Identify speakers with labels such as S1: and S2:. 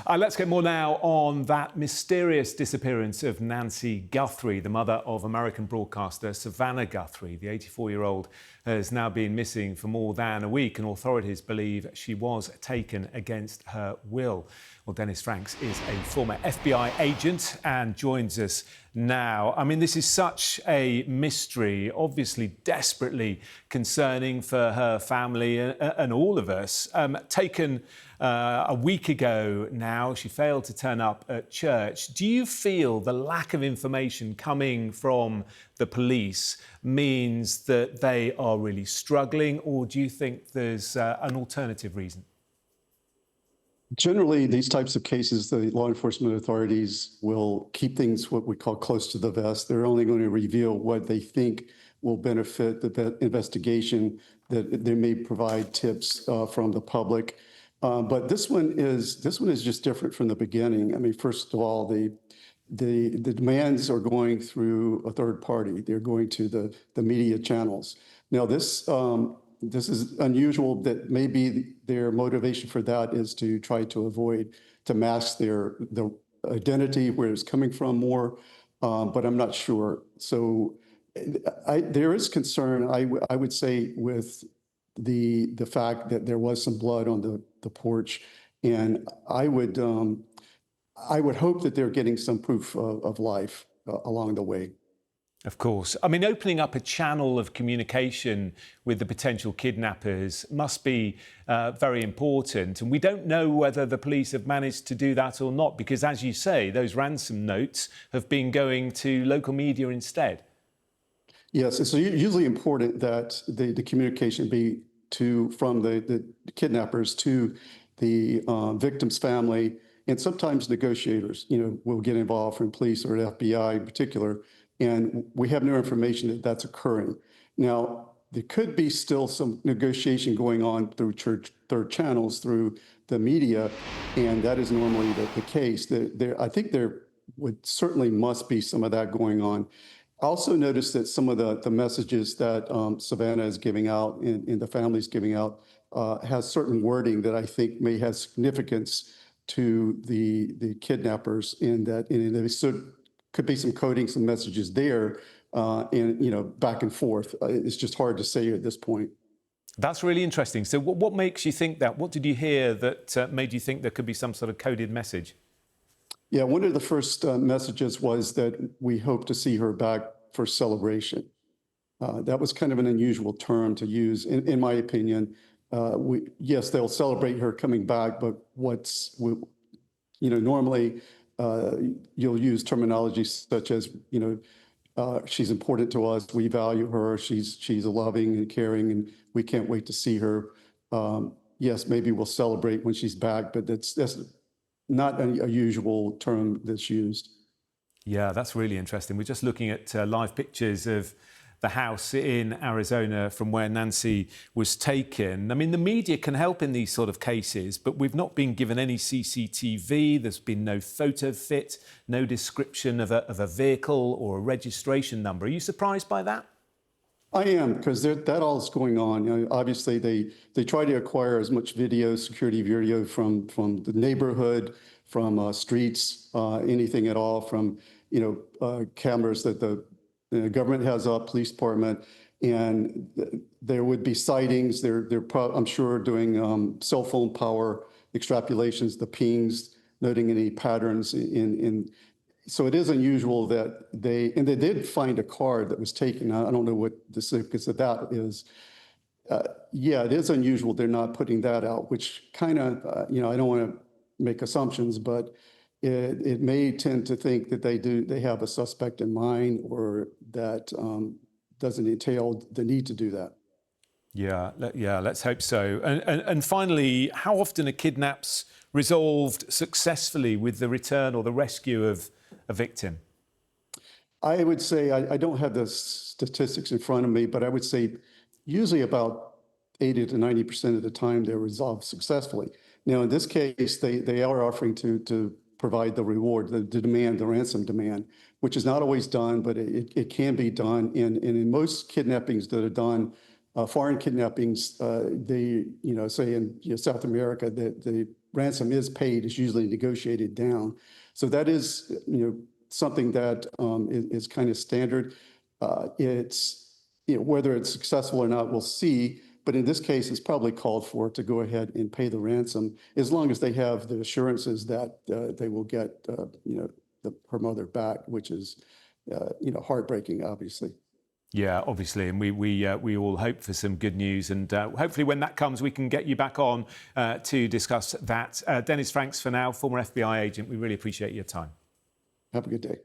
S1: Let's get more now on that mysterious disappearance of Nancy Guthrie, the mother of American broadcaster Savannah Guthrie. The 84-year-old has now been missing for more than a week, and authorities believe she was taken against her will. Well, Dennis Franks is a former FBI agent and joins us now. I mean, this is such a mystery, obviously desperately concerning for her family and all of us. Taken a week ago now, she failed to turn up at church. Do you feel the lack of information coming from the police means that they are really struggling, or do you think there's an alternative reason?
S2: Generally, these types of cases, the law enforcement authorities will keep things what we call close to the vest. They're only going to reveal what they think will benefit the investigation, that they may provide tips from the public. But this one is just different from the beginning. I mean, first of all, the demands are going through a third party. They're going to the media channels. Now, this is unusual, that maybe their motivation for that is to try to avoid, to mask the identity, where it's coming from more, but I'm not sure. So there is concern, I would say, with the fact that there was some blood on the porch, and I would hope that they're getting some proof of life along the way.
S1: Of course. I mean, opening up a channel of communication with the potential kidnappers must be very important. And we don't know whether the police have managed to do that or not, because, as you say, those ransom notes have been going to local media instead.
S2: Yes, it's usually important that the communication be from the kidnappers to the victim's family, and sometimes negotiators, will get involved, from police or the FBI in particular. And we have no information that that's occurring. Now, there could be still some negotiation going on through third channels, through the media, and that is normally the case. I think there certainly must be some of that going on. I also noticed that some of the messages that Savannah is giving out and the family's giving out has certain wording that I think may have significance to the kidnappers, in that could be some coding, some messages there, and back and forth. It's just hard to say at this point.
S1: That's really interesting. So what makes you think that? What did you hear that made you think there could be some sort of coded message?
S2: Yeah, one of the first messages was that we hope to see her back for celebration. That was kind of an unusual term to use, in my opinion. Yes, they'll celebrate her coming back, but normally you'll use terminology such as, she's important to us, we value her, she's loving and caring, and we can't wait to see her. Yes, maybe we'll celebrate when she's back, but that's not a usual term that's used.
S1: Yeah, that's really interesting. We're just looking at live pictures of the house in Arizona from where Nancy was taken. I mean, the media can help in these sort of cases, but we've not been given any CCTV. There's been no photo fit, no description of a vehicle or a registration number. Are you surprised by that?
S2: I am, because that all is going on. Obviously, they try to acquire as much security video from the neighborhood, from streets, anything at all, from cameras that the government has up, police department, and there would be sightings. They're I'm sure doing cell phone power extrapolations, the pings, noting any patterns in. So it is unusual that they did find a car that was taken. I don't know what the significance of that is. Yeah, it is unusual they're not putting that out, which kind of, I don't want to make assumptions, but it may tend to think that they have a suspect in mind, or that doesn't entail the need to do that.
S1: Yeah, let's hope so. And finally, how often are kidnaps resolved successfully with the return or the rescue of a victim?
S2: I would say, I don't have the statistics in front of me, but I would say usually about 80 to 90% of the time they're resolved successfully. Now, in this case, they are offering to provide the reward, the ransom demand, which is not always done, but it can be done. And in most kidnappings that are done, foreign kidnappings, say in South America, the ransom is paid is usually negotiated down. So that is, something that is kind of standard. It's, whether it's successful or not, we'll see. But in this case, it's probably called for to go ahead and pay the ransom as long as they have the assurances that they will get, her mother back, which is, heartbreaking, obviously.
S1: Yeah, obviously, and we all hope for some good news, and hopefully when that comes, we can get you back on to discuss that. Dennis Franks, for now, former FBI agent. We really appreciate your time.
S2: Have a good day.